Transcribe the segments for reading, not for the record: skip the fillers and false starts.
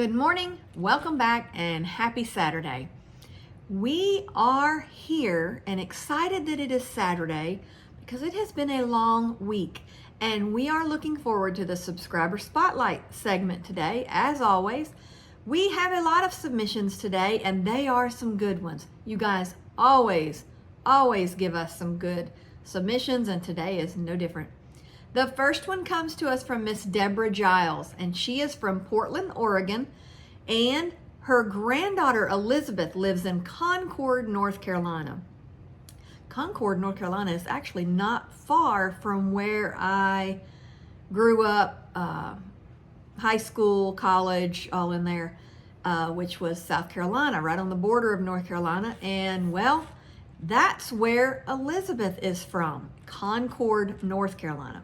Good morning, welcome back, and happy Saturday. We are here and excited that it is Saturday because it has been a long week, and we are looking forward to the subscriber spotlight segment today. As always, we have a lot of submissions today, and they are some good ones. You guys always give us some good submissions, and today is no different. The first one comes to us from Miss Deborah Giles, and she is from Portland, Oregon, and her granddaughter Elizabeth lives in Concord, North Carolina. Concord, North Carolina is actually not far from where I grew up, high school, college, all in there, which was South Carolina, right on the border of North Carolina. And well, that's where Elizabeth is from, Concord, North Carolina.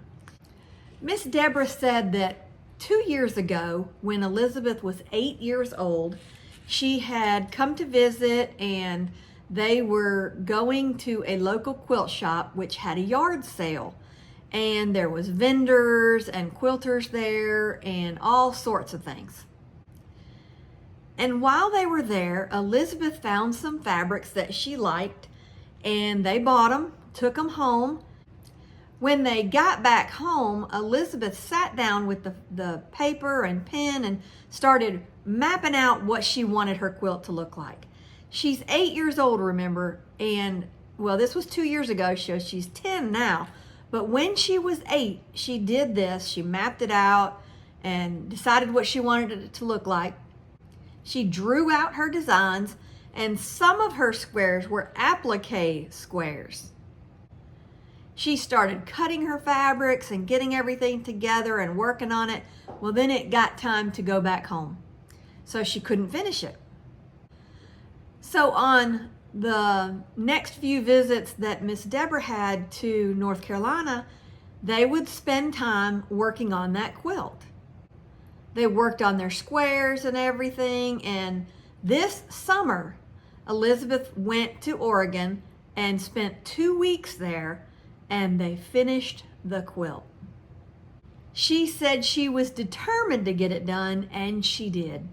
Miss Deborah said that 2 years ago, when Elizabeth was 8 years old, she had come to visit, and they were going to a local quilt shop which had a yard sale. And there was vendors and quilters there and all sorts of things. And while they were there, Elizabeth found some fabrics that she liked, and they bought them, took them home. When they got back home, Elizabeth sat down with the paper and pen and started mapping out what she wanted her quilt to look like. She's 8 years old, remember, and well, this was 2 years ago, so she's 10 now. But when she was 8, she did this. She mapped it out and decided what she wanted it to look like. She drew out her designs, and some of her squares were applique squares. She started cutting her fabrics and getting everything together and working on it. Well, then it got time to go back home, so she couldn't finish it. So on the next few visits that Miss Deborah had to North Carolina, they would spend time working on that quilt. They worked on their squares and everything, and this summer, Elizabeth went to Oregon and spent 2 weeks there, and they finished the quilt. She said she was determined to get it done, and she did.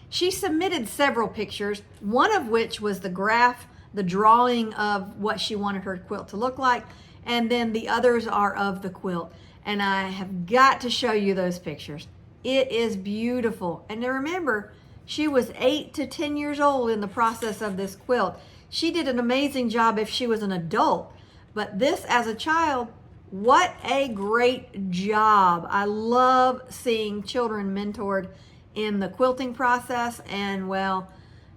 She submitted several pictures, one of which was the graph, the drawing of what she wanted her quilt to look like, and then the others are of the quilt. And I have got to show you those pictures. It is beautiful. And remember, she was 8 to 10 years old in the process of this quilt. She did an amazing job if she was an adult. But this, as a child, what a great job. I love seeing children mentored in the quilting process, and well,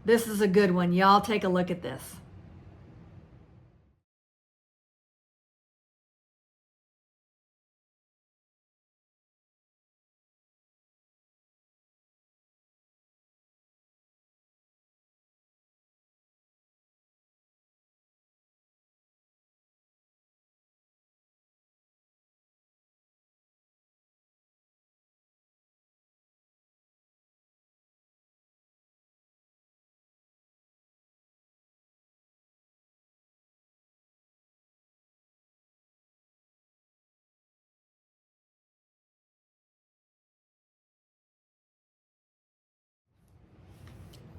this is a good one. Y'all take a look at this.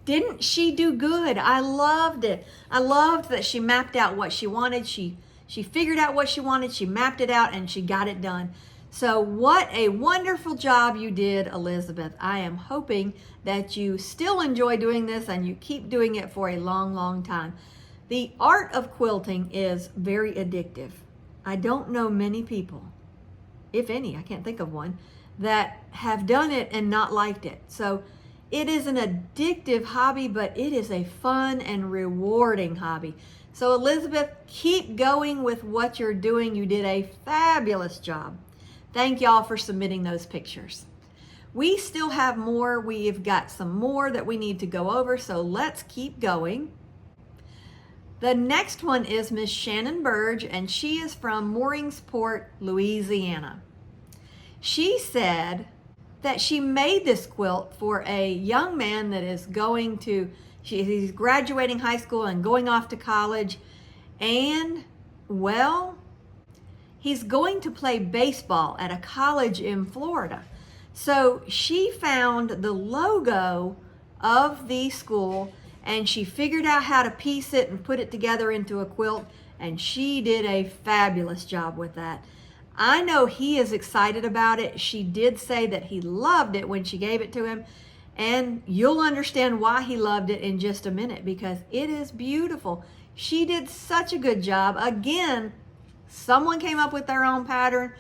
Didn't she do good? I loved it. I loved that she mapped out what she wanted. She figured out what she wanted, she mapped it out, and she got it done. So what a wonderful job you did, Elizabeth. I am hoping that you still enjoy doing this and you keep doing it for a long, long time. The art of quilting is very addictive. I don't know many people, if any, I can't think of one, that have done it and not liked it. So it is an addictive hobby, but it is a fun and rewarding hobby. So Elizabeth, keep going with what you're doing. You did a fabulous job. Thank y'all for submitting those pictures. We still have more. We've got some more that we need to go over, so let's keep going. The next one is Miss Shannon Burge, and she is from Mooringsport, Louisiana. She said that she made this quilt for a young man that is he's graduating high school and going off to college, and well, he's going to play baseball at a college in Florida. So she found the logo of the school and she figured out how to piece it and put it together into a quilt, and she did a fabulous job with that. I know he is excited about it. She did say that he loved it when she gave it to him, and you'll understand why he loved it in just a minute because it is beautiful. She did such a good job. Again, someone came up with their own pattern.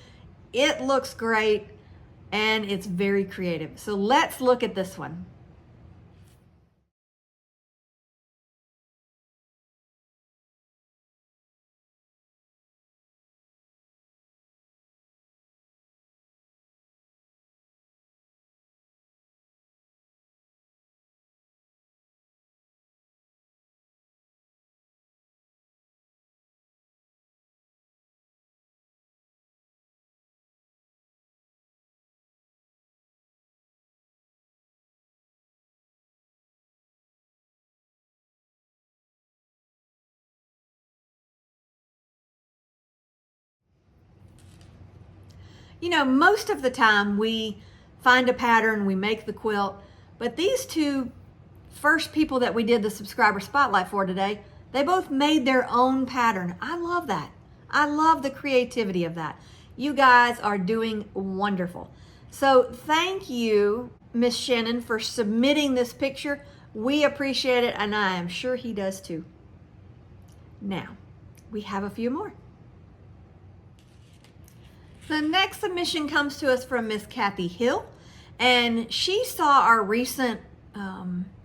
It looks great and it's very creative. So let's look at this one. You know, most of the time we find a pattern, we make the quilt, but these two first people that we did the subscriber spotlight for today, they both made their own pattern. I love that. I love the creativity of that. You guys are doing wonderful. So thank you, Miss Shannon, for submitting this picture. We appreciate it, and I am sure he does too. Now, we have a few more. The next submission comes to us from Miss Kathy Hill, and she saw our recent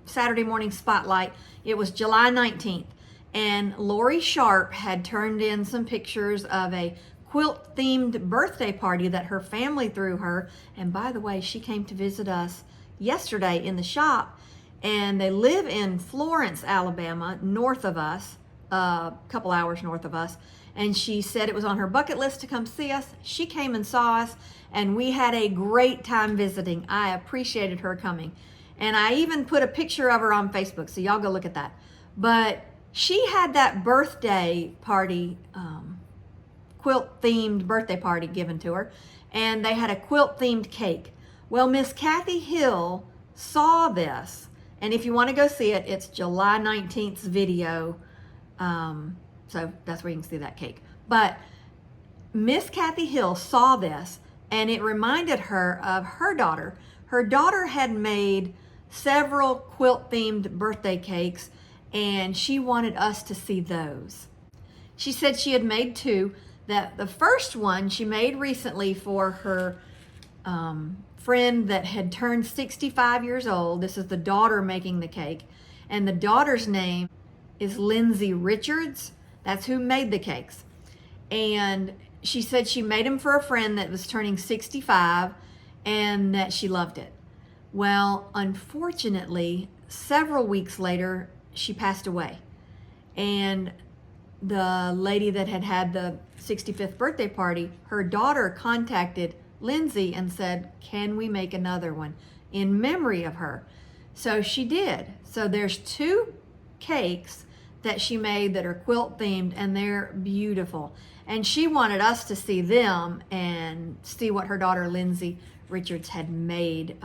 Saturday morning spotlight. It was July 19th, and Lori Sharp had turned in some pictures of a quilt themed birthday party that her family threw her. And by the way, she came to visit us yesterday in the shop, and they live in Florence, Alabama, north of us, a couple hours north of us. And she said it was on her bucket list to come see us. She came and saw us, and we had a great time visiting. I appreciated her coming. And I even put a picture of her on Facebook, so y'all go look at that. But she had that birthday party, quilt-themed birthday party given to her, and they had a quilt-themed cake. Well, Miss Kathy Hill saw this, and if you want to go see it, it's July 19th's video. So that's where you can see that cake. But Miss Kathy Hill saw this, and it reminded her of her daughter. Her daughter had made several quilt-themed birthday cakes, and she wanted us to see those. She said she had made two. That the first one she made recently for her friend that had turned 65 years old. This is the daughter making the cake, and the daughter's name is Lindsay Richards. That's who made the cakes. And she said she made them for a friend that was turning 65 and that she loved it. Well, unfortunately, several weeks later, she passed away. And the lady that had had the 65th birthday party, her daughter contacted Lindsay and said, can we make another one in memory of her? So she did. So there's two cakes that she made that are quilt themed, and they're beautiful. And she wanted us to see them and see what her daughter Lindsay Richards had made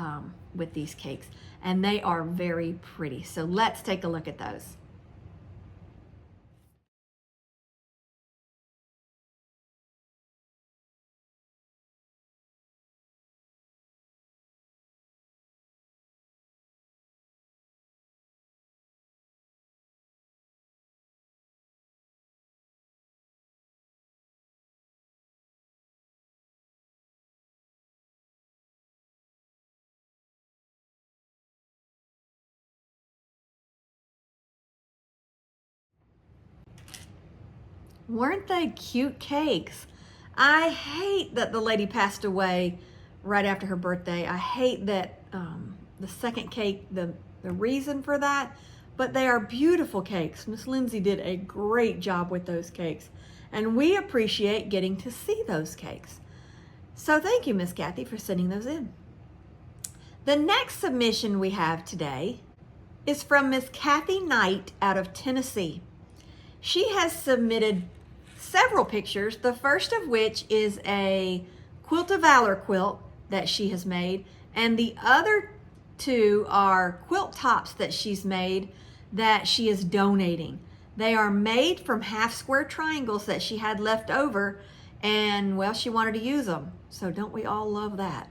with these cakes. And they are very pretty. So let's take a look at those. Weren't they cute cakes? I hate that the lady passed away right after her birthday. I hate that the second cake, the reason for that, but they are beautiful cakes. Miss Lindsay did a great job with those cakes, and we appreciate getting to see those cakes. So thank you, Miss Kathy, for sending those in. The next submission we have today is from Miss Kathy Knight out of Tennessee. She has submitted several pictures, the first of which is a Quilt of Valor quilt that she has made, And the other two are quilt tops that she's made that she is donating. They are made from half square triangles that she had left over, and well, she wanted to use them. So don't we all love that?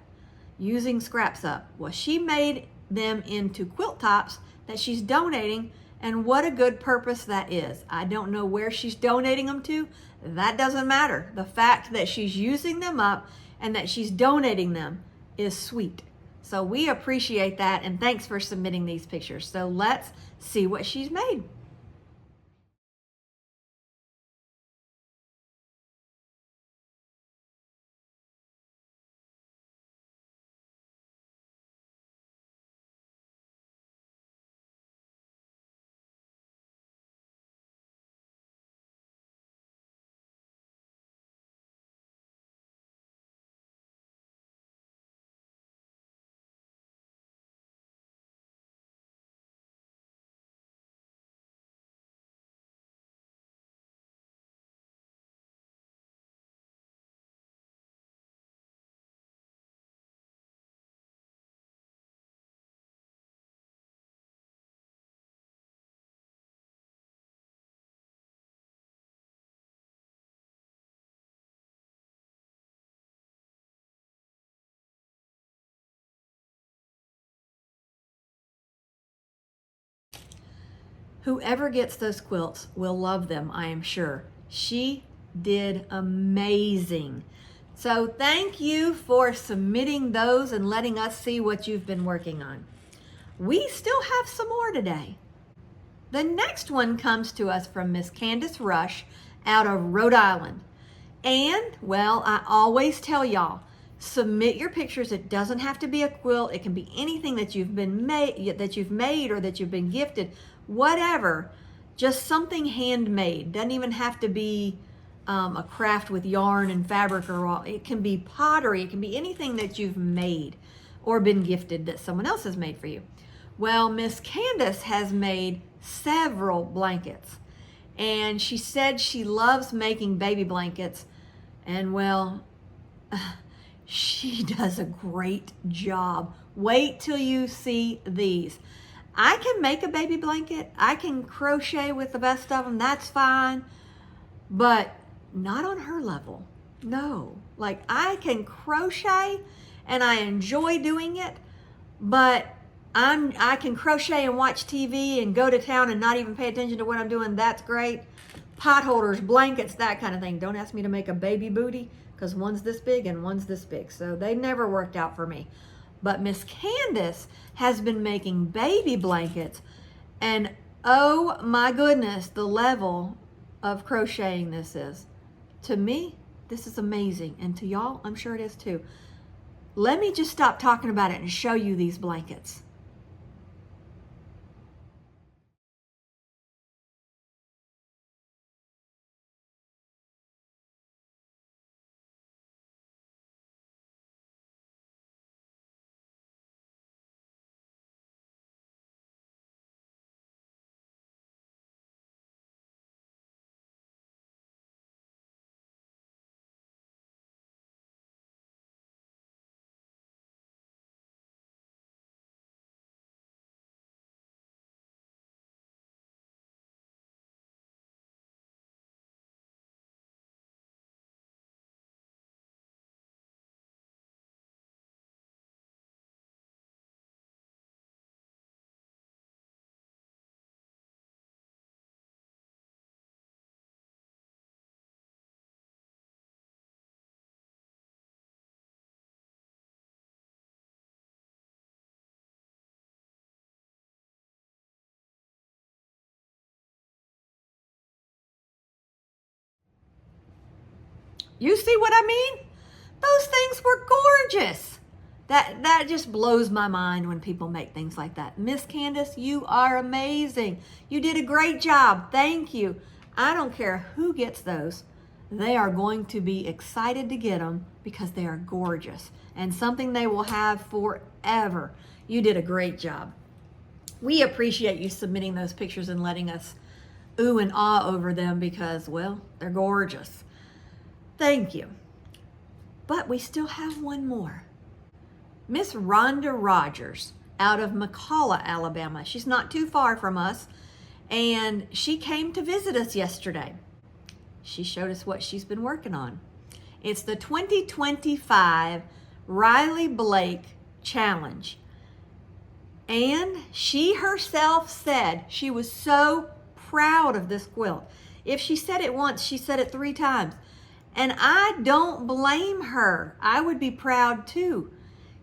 Using scraps up. Well, she made them into quilt tops that she's donating, and what a good purpose that is. I don't know where she's donating them to. That doesn't matter. The fact that she's using them up and that she's donating them is sweet. So we appreciate that, and thanks for submitting these pictures. So let's see what she's made. Whoever gets those quilts will love them, I am sure. She did amazing. So thank you for submitting those and letting us see what you've been working on. We still have some more today. The next one comes to us from Miss Candace Rush out of Rhode Island. And, well, I always tell y'all, submit your pictures. It doesn't have to be a quilt. It can be anything that you've made or that you've been gifted, whatever. Just something handmade. Doesn't even have to be a craft with yarn and fabric, or it can be pottery. It can be anything that you've made or been gifted that someone else has made for you. Well, Miss Candace has made several blankets, and she said she loves making baby blankets, and well, she does a great job. Wait till you see these. I can make a baby blanket. I can crochet with the best of them. That's fine, but not on her level. No, like I can crochet and I enjoy doing it, but I can crochet and watch TV and go to town and not even pay attention to what I'm doing. That's great. Pot holders, blankets, that kind of thing. Don't ask me to make a baby booty, because one's this big and one's this big. So they never worked out for me. But Miss Candace has been making baby blankets, and oh my goodness, the level of crocheting this is. To me, this is amazing. And to y'all, I'm sure it is too. Let me just stop talking about it and show you these blankets. You see what I mean? Those things were gorgeous. That just blows my mind when people make things like that. Miss Candace, you are amazing. You did a great job. Thank you. I don't care who gets those. They are going to be excited to get them because they are gorgeous and something they will have forever. You did a great job. We appreciate you submitting those pictures and letting us ooh and ah over them because, well, they're gorgeous. Thank you. But we still have one more. Miss Rhonda Rogers out of McCalla, Alabama. She's not too far from us, and she came to visit us yesterday. She showed us what she's been working on. It's the 2025 Riley Blake Challenge. And she herself said she was so proud of this quilt. If she said it once, she said it 3 times. And I don't blame her. I would be proud too.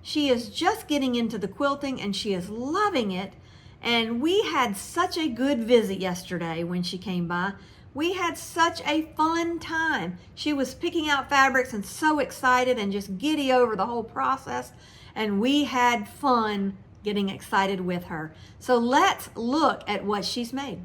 She is just getting into the quilting and she is loving it. And we had such a good visit yesterday when she came by. We had such a fun time. She was picking out fabrics and so excited and just giddy over the whole process. And we had fun getting excited with her. So let's look at what she's made.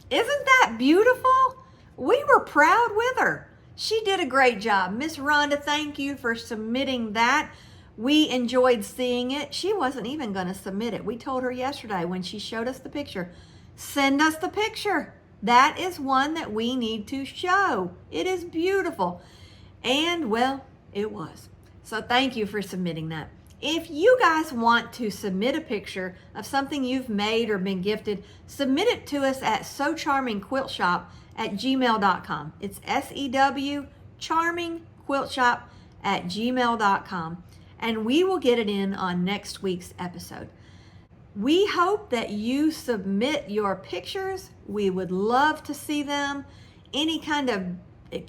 Isn't that beautiful? We were proud with her. She did a great job. Miss Rhonda, thank you for submitting that. We enjoyed seeing it. She wasn't even going to submit it. We told her yesterday when she showed us the picture, send us the picture. That is one that we need to show. It is beautiful. And well, it was. So thank you for submitting that. If you guys want to submit a picture of something you've made or been gifted, submit it to us at sewcharmingquiltshop@gmail.com. It's SEW charmingquiltshop@gmail.com, and we will get it in on next week's episode. We hope that you submit your pictures. We would love to see them. Any kind of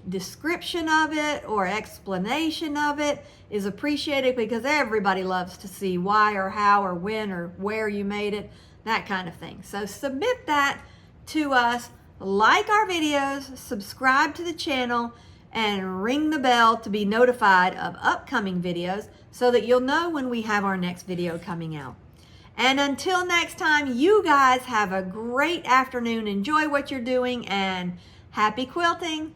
description of it or explanation of it is appreciated because everybody loves to see why or how or when or where you made it, that kind of thing. So submit that to us, like our videos, subscribe to the channel, and ring the bell to be notified of upcoming videos so that you'll know when we have our next video coming out. And until next time, you guys have a great afternoon. Enjoy what you're doing and happy quilting.